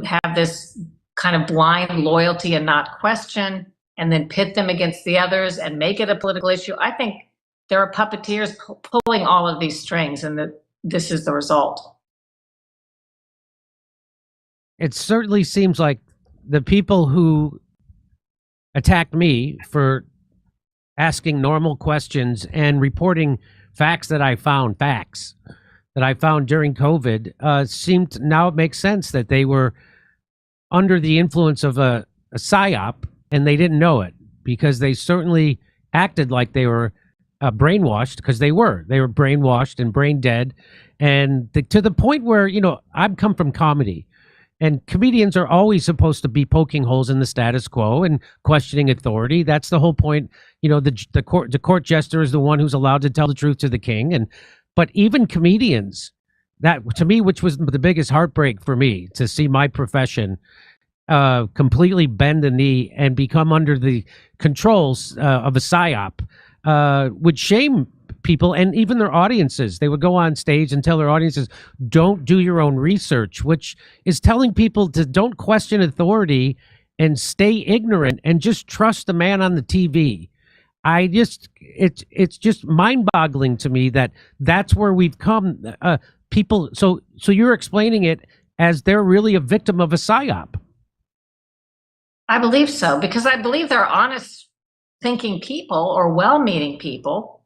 have this kind of blind loyalty and not question, and then pit them against the others and make it a political issue. I think there are puppeteers pulling all of these strings, and this is the result. It certainly seems like the people who attacked me for asking normal questions and reporting facts that I found during COVID seemed, now it makes sense that they were under the influence of a psyop, and they didn't know it, because they certainly acted like they were brainwashed, because they were brainwashed and brain dead. And to the point where, I've come from comedy, and comedians are always supposed to be poking holes in the status quo and questioning authority. That's the whole point. The court jester is the one who's allowed to tell the truth to the king. But even comedians, that to me, which was the biggest heartbreak for me, to see my profession completely bend the knee and become under the controls of a psyop, would shame people and even their audiences. They would go on stage and tell their audiences, don't do your own research, which is telling people to don't question authority and stay ignorant and just trust the man on the TV. it's just mind-boggling to me that that's where we've come. People, so you're explaining it as they're really a victim of a psyop. I believe so, because I believe they're honest thinking people or well-meaning people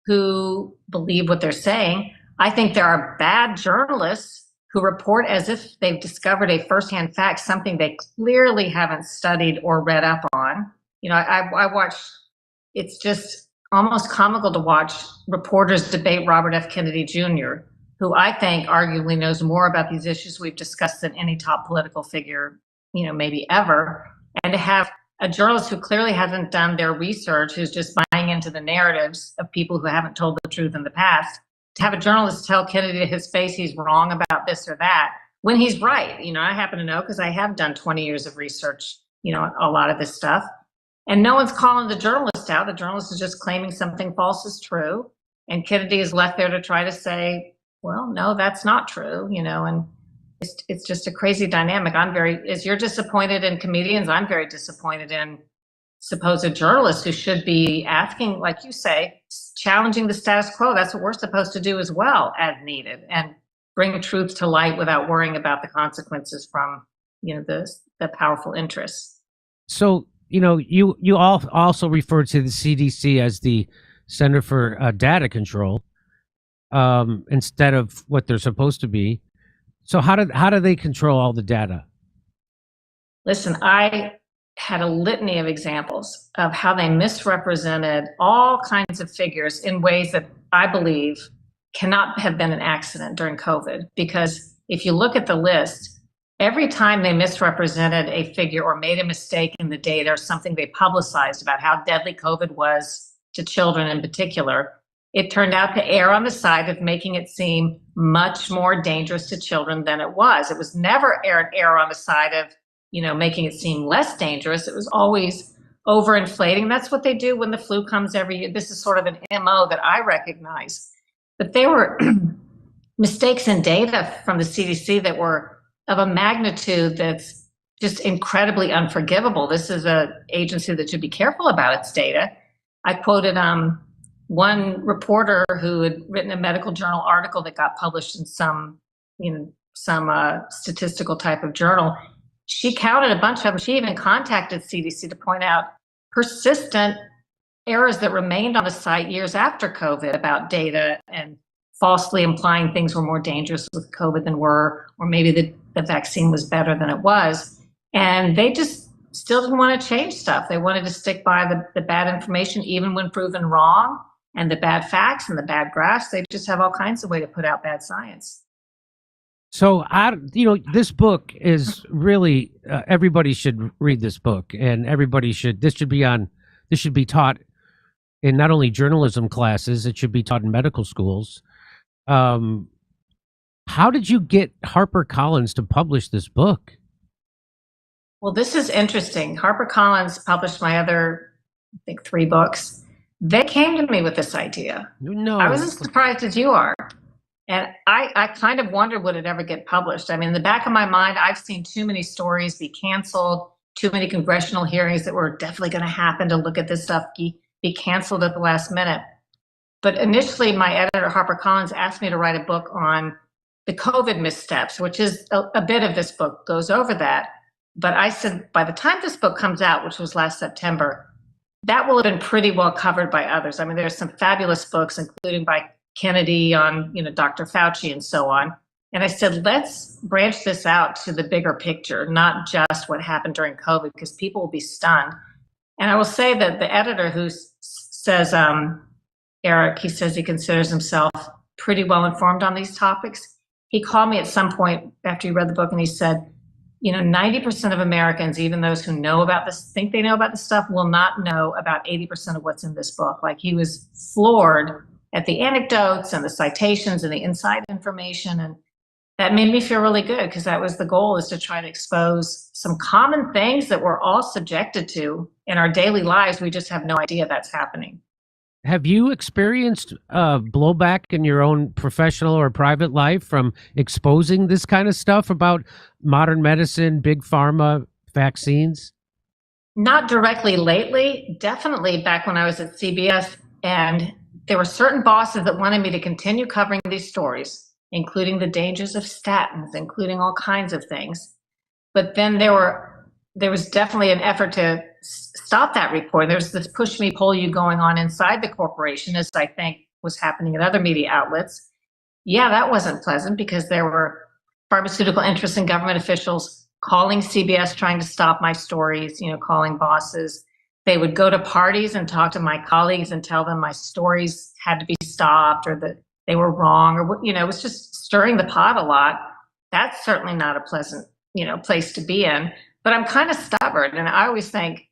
who believe what they're saying. I think there are bad journalists who report as if they've discovered a firsthand fact, something they clearly haven't studied or read up on. You know, I watch, it's just almost comical to watch reporters debate Robert F. Kennedy Jr., who I think arguably knows more about these issues we've discussed than any top political figure, you know, maybe ever. And to have a journalist who clearly hasn't done their research, who's just buying into the narratives of people who haven't told the truth in the past, to have a journalist tell Kennedy to his face he's wrong about this or that, when he's right. You know, I happen to know because I have done 20 years of research, you know, a lot of this stuff. And no one's calling the journalist out. The journalist is just claiming something false is true. And Kennedy is left there to try to say, well, no, that's not true, you know, and it's just a crazy dynamic. As you're disappointed in comedians, I'm very disappointed in supposed journalists who should be asking, like you say, challenging the status quo. That's what we're supposed to do as well as needed, and bring truth to light without worrying about the consequences from, you know, the powerful interests. So, you know, you all also refer to the CDC as the Center for Data Control instead of what they're supposed to be. So how do they control all the data? Listen, I had a litany of examples of how they misrepresented all kinds of figures in ways that I believe cannot have been an accident during COVID. Because if you look at the list, every time they misrepresented a figure or made a mistake in the data or something they publicized about how deadly COVID was to children in particular, it turned out to err on the side of making it seem much more dangerous to children than it was. It was never err on the side of, you know, making it seem less dangerous. It was always overinflating. That's what they do when the flu comes every year. This is sort of an MO that I recognize. But there were mistakes in data from the CDC that were of a magnitude that's just incredibly unforgivable. This is an agency that should be careful about its data. I quoted one reporter who had written a medical journal article that got published in some statistical type of journal. She counted a bunch of them. She even contacted CDC to point out persistent errors that remained on the site years after COVID about data and falsely implying things were more dangerous with COVID than were, or maybe the vaccine was better than it was. And they just still didn't want to change stuff. They wanted to stick by the bad information, even when proven wrong, and the bad facts and the bad graphs. They just have all kinds of way to put out bad science. So, this book is really, everybody should read this book, and this should be taught in not only journalism classes, it should be taught in medical schools. How did you get HarperCollins to publish this book? Well, this is interesting. HarperCollins published my other, I think, 3 books. They came to me with this idea. No. I was as surprised as you are. And I kind of wondered, would it ever get published? I mean, in the back of my mind, I've seen too many stories be canceled, too many congressional hearings that were definitely going to happen to look at this stuff be canceled at the last minute. But initially, my editor, HarperCollins, asked me to write a book on the COVID missteps, which is a bit of this book goes over that. But I said, by the time this book comes out, which was last September, that will have been pretty well covered by others. I mean, there's some fabulous books, including by Kennedy on, Dr. Fauci and so on. And I said, let's branch this out to the bigger picture, not just what happened during COVID, because people will be stunned. And I will say that the editor who says, Eric, he says he considers himself pretty well informed on these topics. He called me at some point after he read the book and he said, 90% of Americans, even those who know about this, think they know about this stuff, will not know about 80% of what's in this book. Like, he was floored at the anecdotes and the citations and the inside information. And that made me feel really good, because that was the goal, is to try to expose some common things that we're all subjected to in our daily lives. We just have no idea that's happening. Have you experienced blowback in your own professional or private life from exposing this kind of stuff about modern medicine, big pharma, vaccines? Not directly lately, definitely back when I was at CBS, and there were certain bosses that wanted me to continue covering these stories, including the dangers of statins, including all kinds of things. But then there was definitely an effort to stop that reporting. There's this push me, pull you going on inside the corporation, as I think was happening at other media outlets. Yeah, that wasn't pleasant because there were pharmaceutical interests and government officials calling CBS, trying to stop my stories, calling bosses. They would go to parties and talk to my colleagues and tell them my stories had to be stopped or that they were wrong, or, it was just stirring the pot a lot. That's certainly not a pleasant, place to be in. But I'm kind of stubborn. And I always think,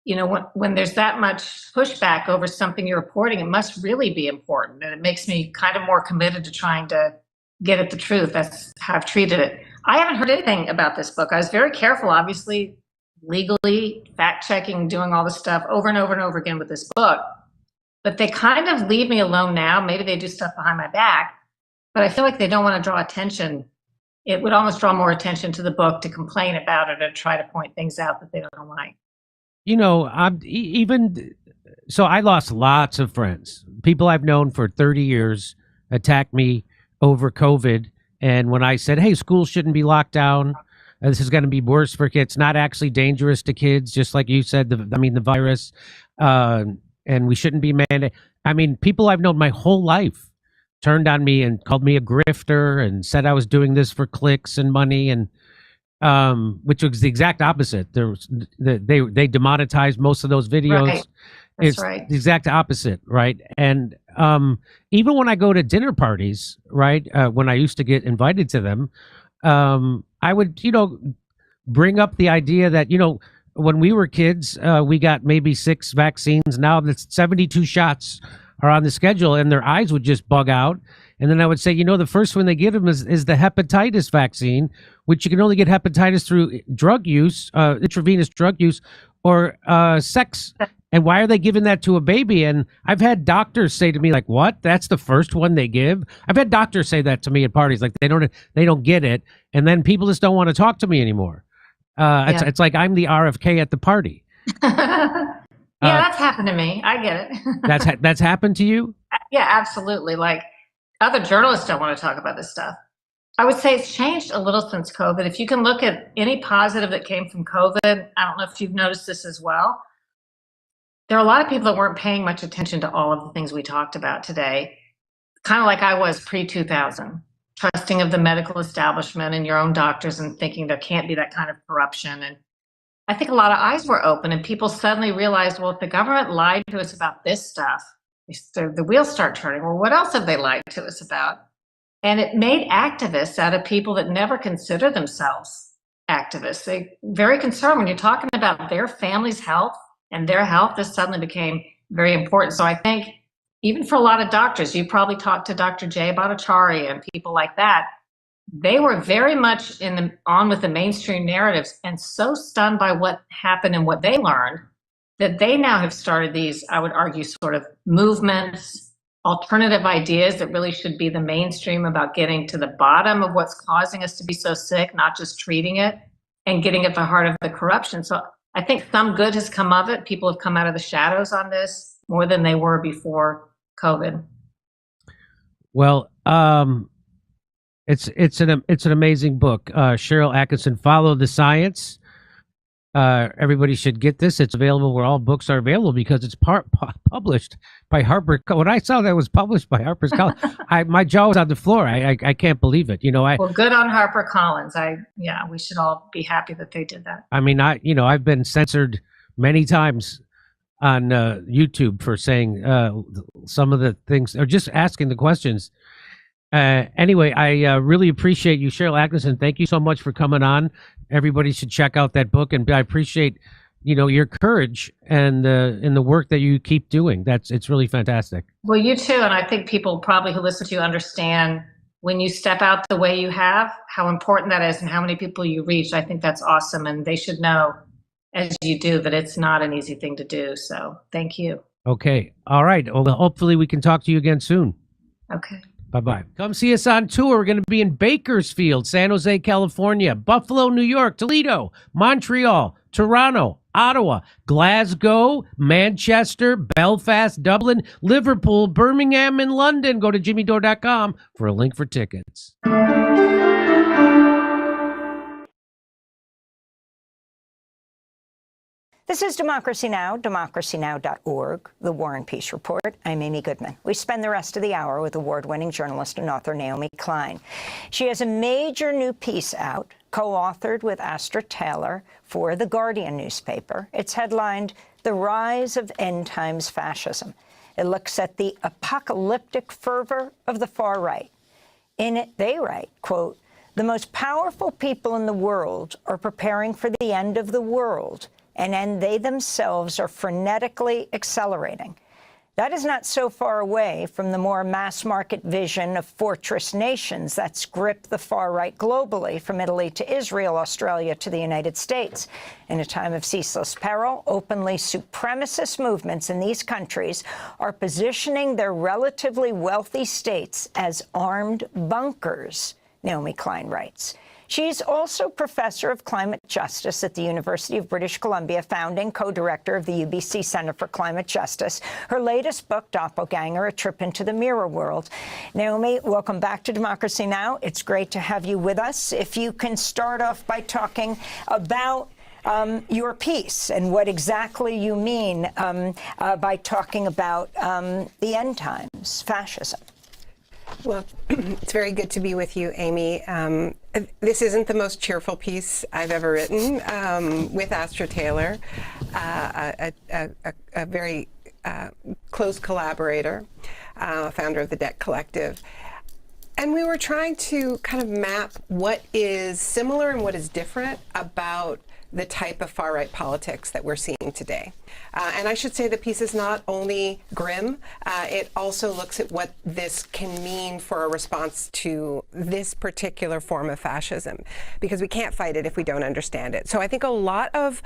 when there's that much pushback over something you're reporting, it must really be important. And it makes me kind of more committed to trying to get at the truth. That's how I've treated it. I haven't heard anything about this book. I was very careful, obviously, legally, fact checking, doing all this stuff over and over and over again with this book. But they kind of leave me alone now. Maybe they do stuff behind my back, but I feel like they don't want to draw attention. It would almost draw more attention to the book to complain about it or try to point things out that they don't like. So I lost lots of friends. People I've known for 30 years attacked me over COVID. And when I said, hey, schools shouldn't be locked down, this is going to be worse for kids, not actually dangerous to kids, just like you said, the virus, and we shouldn't be mandated. People I've known my whole life turned on me and called me a grifter and said I was doing this for clicks and money, and which was the exact opposite. They demonetized most of those videos. Right. That's It's right. the exact opposite, right? And even when I go to dinner parties, right, when I used to get invited to them, I would, bring up the idea that, when we were kids, we got maybe 6 vaccines. Now that's 72 shots are on the schedule, and their eyes would just bug out. And then I would say, the first one they give them is the hepatitis vaccine, which you can only get hepatitis through drug use, intravenous drug use, or sex. And why are they giving that to a baby? And I've had doctors say to me, like, what? That's the first one they give? I've had doctors say that to me at parties, like they don't get it. And then people just don't want to talk to me anymore. It's like I'm the RFK at the party. That's happened to me. I get it. That's happened to you? Yeah, absolutely. Like, other journalists don't want to talk about this stuff. I would say it's changed a little since COVID. If you can look at any positive that came from COVID, I don't know if you've noticed this as well. There are a lot of people that weren't paying much attention to all of the things we talked about today, kind of like I was pre-2000, trusting of the medical establishment and your own doctors and thinking there can't be that kind of corruption. And I think a lot of eyes were open and people suddenly realized, well, if the government lied to us about this stuff, the wheels start turning. Well, what else have they lied to us about? And it made activists out of people that never considered themselves activists. They're very concerned when you're talking about their family's health and their health. This suddenly became very important. So I think even for a lot of doctors, you probably talked to Dr. Jay Bhattacharya and people like that. They were very much on with the mainstream narratives and so stunned by what happened and what they learned that they now have started these, I would argue, sort of movements, alternative ideas that really should be the mainstream about getting to the bottom of what's causing us to be so sick, not just treating it and getting at the heart of the corruption. So I think some good has come of it. People have come out of the shadows on this more than they were before COVID. Well, it's an amazing book. Sharyl Attkisson, Follow the Science. Everybody should get this. It's available where all books are available because it's published by Harper. When I saw that it was published by HarperCollins, my jaw was on the floor. I can't believe it. Well, good on HarperCollins. We should all be happy that they did that. I've been censored many times on YouTube for saying some of the things or just asking the questions. Anyway, I really appreciate you, Sharyl Attkisson. Thank you so much for coming on. Everybody should check out that book, and I appreciate, your courage and in the work that you keep doing. It's really fantastic. Well, you too, and I think people probably who listen to you understand when you step out the way you have, how important that is and how many people you reach. I think that's awesome, and they should know, as you do, that it's not an easy thing to do. So, thank you. Okay, all right. Well, hopefully we can talk to you again soon. Okay. Bye-bye. Come see us on tour. We're going to be in Bakersfield, San Jose, California, Buffalo, New York, Toledo, Montreal, Toronto, Ottawa, Glasgow, Manchester, Belfast, Dublin, Liverpool, Birmingham, and London. Go to jimmydore.com for a link for tickets. This is Democracy Now!, democracynow.org, The War and Peace Report. I'm Amy Goodman. We spend the rest of the hour with award-winning journalist and author Naomi Klein. She has a major new piece out, co-authored with Astra Taylor for The Guardian newspaper. It's headlined, The Rise of End Times Fascism. It looks at the apocalyptic fervor of the far right. In it, they write, quote, "The most powerful people in the world are preparing for the end of the world, and they themselves are frenetically accelerating. That is not so far away from the more mass-market vision of fortress nations that's gripped the far right globally, from Italy to Israel, Australia to the United States. In a time of ceaseless peril, openly supremacist movements in these countries are positioning their relatively wealthy states as armed bunkers," Naomi Klein writes. She's also professor of climate justice at the University of British Columbia, founding co-director of the UBC Center for Climate Justice. Her latest book, Doppelganger, A Trip into the Mirror World. Naomi, welcome back to Democracy Now! It's great to have you with us. If you can start off by talking about your piece and what exactly you mean by talking about the end times, fascism. Well, it's very good to be with you, Amy. This isn't the most cheerful piece I've ever written, with Astra Taylor, a very close collaborator, founder of the Debt Collective. And we were trying to kind of map what is similar and what is different about the type of far-right politics that we're seeing today. And I should say the piece is not only grim, it also looks at what this can mean for a response to this particular form of fascism, because we can't fight it if we don't understand it. So I think a lot of